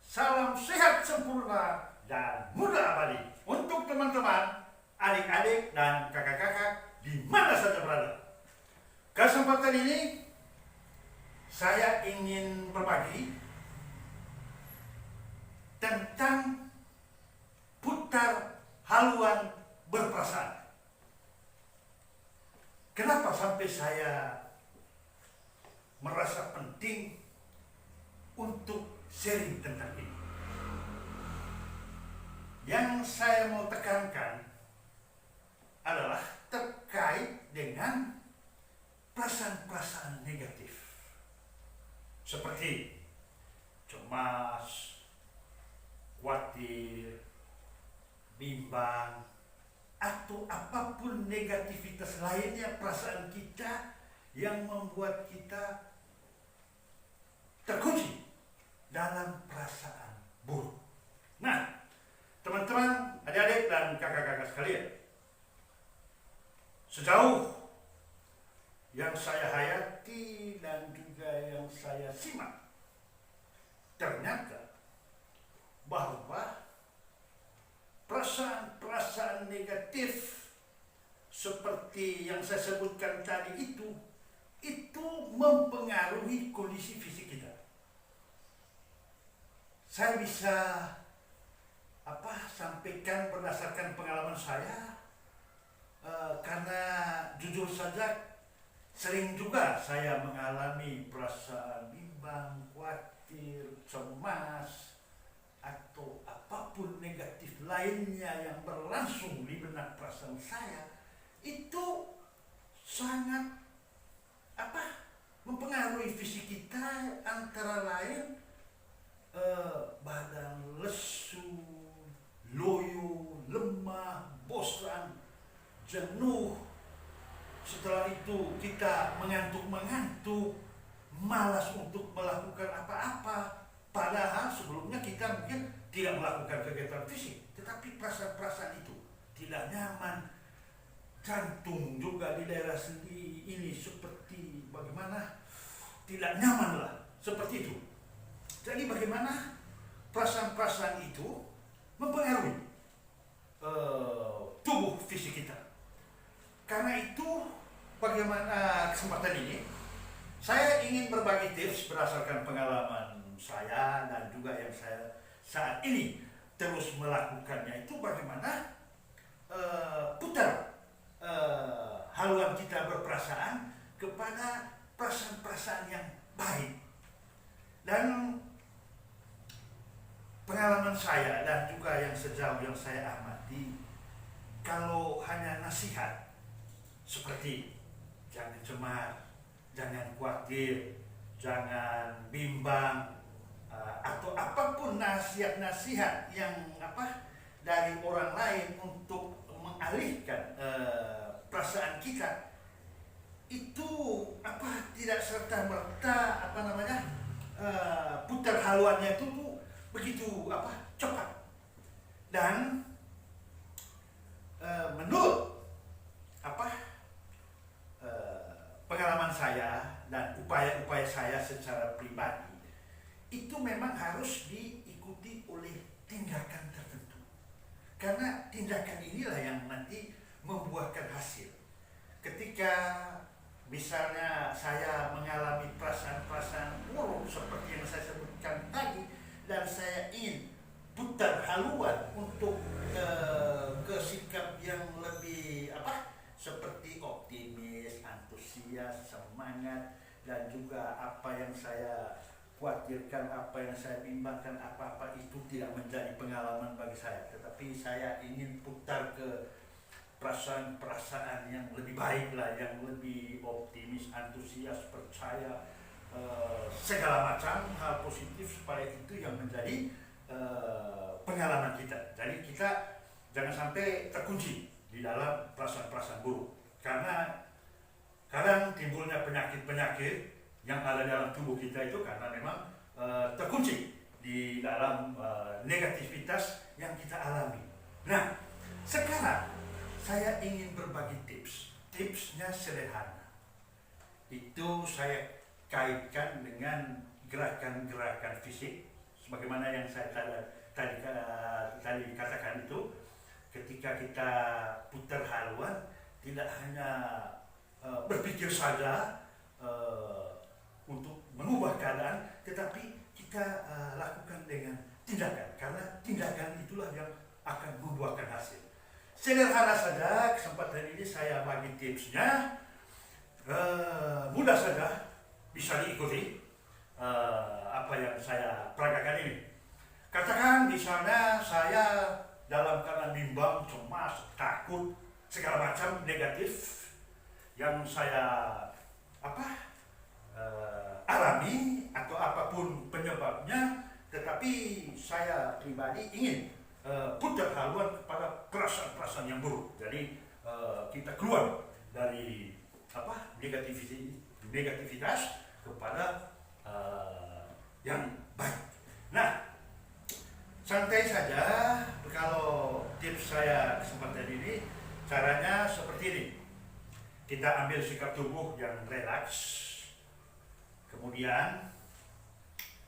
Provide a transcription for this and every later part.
Salam sehat sempurna dan muda abadi untuk teman-teman, adik-adik dan kakak-kakak di mana saja berada. Kesempatan ini saya ingin berbagi tentang putar haluan berperasaan. Kenapa sampai saya merasa penting untuk sharing tentang ini? Yang saya mau tekankan adalah terkait dengan perasaan-perasaan negatif seperti cemas, khawatir, bimbang, atau apapun negativitas lainnya perasaan kita yang membuat kita terkunci dalam perasaan buruk. Nah, teman-teman, adik-adik dan kakak-kakak sekalian, sejauh yang saya hayati dan juga yang saya simak, ternyata bahwa perasaan-perasaan negatif seperti yang saya sebutkan tadi itu mempengaruhi kondisi fisik kita. Saya bisa sampaikan berdasarkan pengalaman saya, karena jujur saja sering juga saya mengalami perasaan bimbang, khawatir, cemas, atau apapun negatif lainnya yang berlangsung di benak perasaan saya. Itu sangat mempengaruhi fisik kita, antara lain badan lesu, loyo, lemah, bosan, jenuh. Setelah itu kita mengantuk-mengantuk, malas untuk melakukan apa-apa. Padahal sebelumnya kita mungkin tidak melakukan kegiatan fisik, tetapi perasaan-perasaan itu tidak nyaman. Jantung juga di daerah sendi ini seperti bagaimana, tidak nyaman lah, seperti itu. Jadi bagaimana perasaan-perasaan itu mempengaruhi tubuh fisik kita. Karena itu, bagaimana kesempatan ini saya ingin berbagi tips berdasarkan pengalaman saya dan juga yang saya saat ini terus melakukannya, itu bagaimana putar haluan kita berperasaan kepada perasaan-perasaan yang baik. Dan pengalaman saya dan juga yang sejauh yang saya amati, kalau hanya nasihat seperti jangan cemas, jangan khawatir, jangan bimbang, atau apapun nasihat-nasihat yang dari orang lain untuk mengalihkan perasaan kita, itu tidak serta merta putar haluannya itu tuh begitu cepat. Dan menurut pengalaman saya dan upaya-upaya saya secara pribadi, itu memang harus diikuti oleh tindakan tertentu. Karena tindakan inilah yang nanti membuahkan hasil. Ketika misalnya saya mengalami perasaan-perasaan buruk seperti yang saya sebutkan tadi, dan saya ingin putar haluan untuk ke sikap yang lebih seperti optimis, antusias, semangat, dan juga apa yang saya khawatirkan, apa yang saya bimbangkan, apa-apa itu tidak menjadi pengalaman bagi saya. Tetapi saya ingin putar ke perasaan-perasaan yang lebih baik lah, yang lebih optimis, antusias, percaya, segala macam hal positif, supaya itu yang menjadi pengalaman kita. Jadi kita jangan sampai terkunci di dalam perasaan-perasaan buruk, karena kadang timbulnya penyakit-penyakit yang ada dalam tubuh kita itu karena memang terkunci di dalam negativitas yang kita alami. Nah, sekarang saya ingin berbagi tips. Tipsnya sederhana. Itu saya kaitkan dengan gerakan-gerakan fisik sebagaimana yang saya tadi katakan itu, ketika kita putar haluan, tidak hanya berpikir saja untuk mengubah keadaan, tetapi kita lakukan dengan tindakan, karena tindakan itulah yang akan membuahkan hasil. Sederhana saja, kesempatan ini saya bagi tipsnya, mudah saja, bisa diikuti apa yang saya peragakan ini. Katakan misalnya saya dalam keadaan bimbang, cemas, takut, segala macam negatif yang saya alami atau apapun penyebabnya, tetapi saya pribadi ingin putar haluan kepada perasaan-perasaan yang buruk. Jadi kita keluar dari negativitas kepada yang baik. Nah, santai saja. Kalau tips saya kesempatan ini, caranya seperti ini. Kita ambil sikap tubuh yang relaks. Kemudian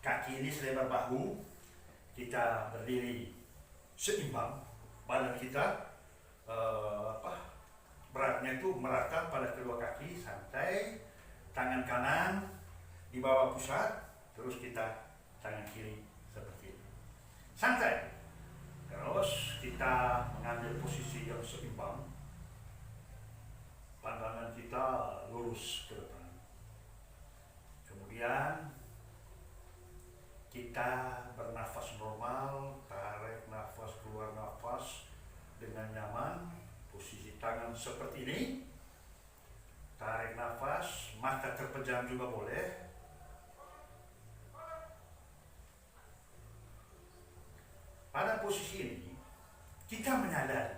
kaki ini selebar bahu. Kita berdiri seimbang. Badan kita beratnya itu merata pada kedua kaki, santai. Tangan kanan di bawah pusat, terus kita tangan kiri seperti ini. Santai. Terus kita mengambil posisi yang seimbang. Pandangan kita lurus ke depan. Kemudian kita bernafas normal, tarik nafas, keluar nafas dengan nyaman. Posisi tangan seperti ini. Tarik nafas, mata terpejam juga boleh. Pada posisi ini, kita menyadari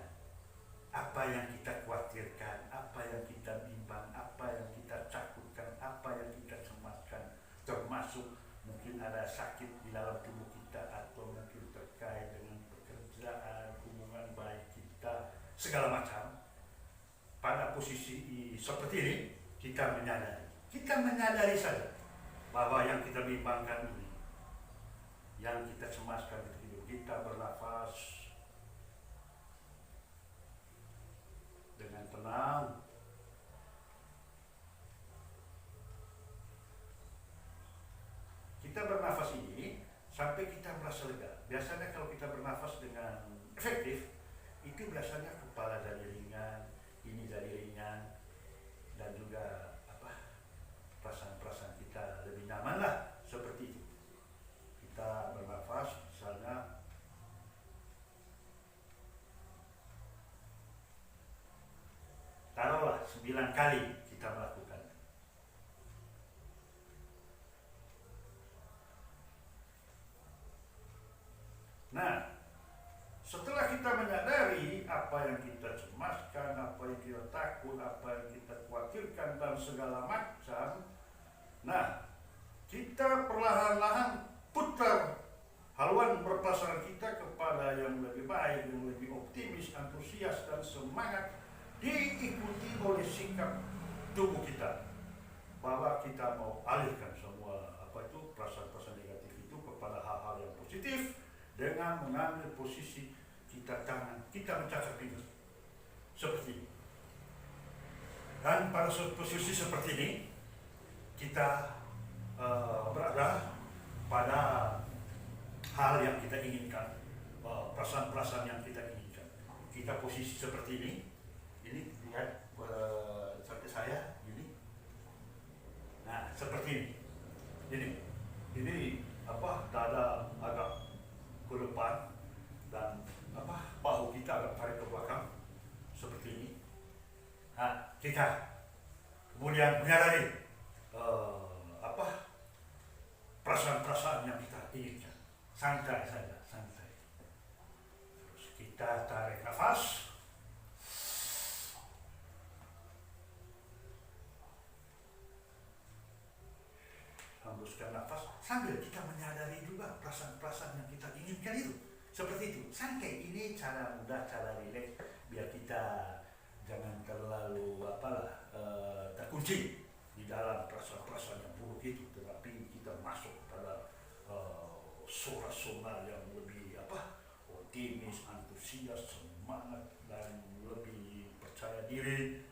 apa yang kita khawatirkan, apa yang kita bimbang, apa yang kita takutkan, apa yang kita cemaskan, termasuk mungkin ada sakit di dalam tubuh kita, atau mungkin terkait dengan pekerjaan, hubungan baik kita, segala macam. Pada posisi seperti ini, kita menyadari saja bahwa yang kita bimbangkan ini, yang kita cemaskan itu, kita bernafas dengan tenang. Kita bernafas ini sampai kita merasa lega. Biasanya kalau kita bernafas dengan efektif, itu biasanya kepala jadi ringan, ini jadi ringan, dan juga perasaan-perasaan kita lebih nyaman lah, seperti itu. Kita bernafas misalnya taruhlah 9 kali kita melakukan. Nah, setelah kita menyadari apa yang kita cemaskan, apa yang kita takut, apa yang kita khawatirkan, dan segala macam, nah, kita perlahan-lahan putar haluan perpasangan kita kepada yang lebih baik, yang lebih optimis, antusias, dan semangat, diikuti oleh sikap tubuh kita, bahwa kita mau alihkan semua perasaan-perasaan negatif itu kepada hal-hal yang positif, dengan mengambil posisi kita mencatat pinggul seperti ini. Dan pada posisi seperti ini, kita berada pada hal yang kita inginkan, perasaan-perasaan yang kita inginkan. Kita posisi seperti ini lihat seperti saya gini. Nah, seperti ini dada agak ke depan, dan bahu kita agak tarik ke belakang seperti ini. Nah, kita kemudian menyadari perasaan-perasaan yang kita inginkan. Santai saja, santai. Terus kita tarik nafas. Hembuskan nafas sambil kita menyadari juga perasaan-perasaan yang kita inginkan itu. Seperti itu, santai. Ini cara mudah, cara rileks, biar kita jangan terlalu terkunci di dalam perasaan-perasaan yang buruk itu, tetapi kita masuk pada rasional yang lebih optimis, antusias, semangat, dan lebih percaya diri,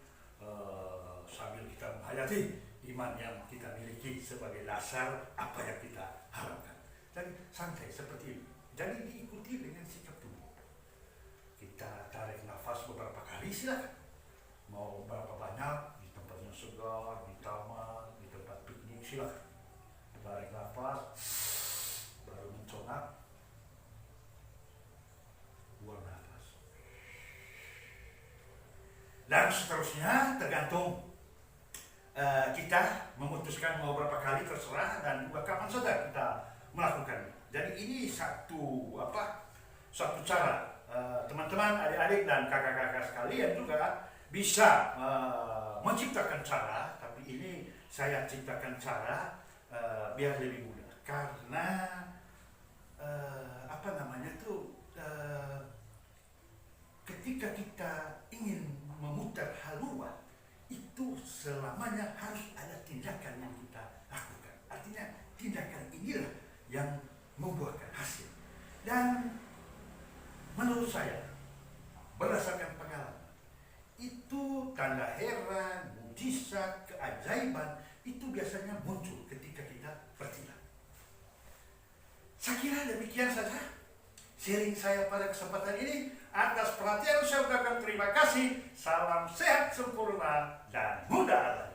sambil kita menghayati iman yang kita miliki sebagai dasar apa yang kita harapkan. Jadi santai seperti ini. Jadi diikuti dengan sikap tubuh. Kita tarik nafas beberapa kali, silakan. Mau berapa banyak, di tempat yang segar, di taman, di tempat piknik, silakan. Tarik nafas, baru menconak, buang nafas. Dan seterusnya tergantung kita memutuskan mau berapa kali, terserah, dan juga kapan saja kita melakukannya. Jadi ini satu cara teman-teman, adik-adik, dan kakak-kakak sekalian juga bisa menciptakan cara, tapi ini saya ciptakan cara biar lebih mudah, karena ketika kita ingin memutar haluan itu selamanya harus ada tindakan yang kita lakukan. Artinya tindakan inilah yang membuahkan hasil. Dan menurut saya, berdasarkan pengalaman, itu tanda heran, mujizat, keajaiban itu biasanya muncul ketika kita bertindak. Saya kira demikian saja sharing saya pada kesempatan ini. Atas perhatian saya ucapkan terima kasih. Salam sehat sempurna dan mudah.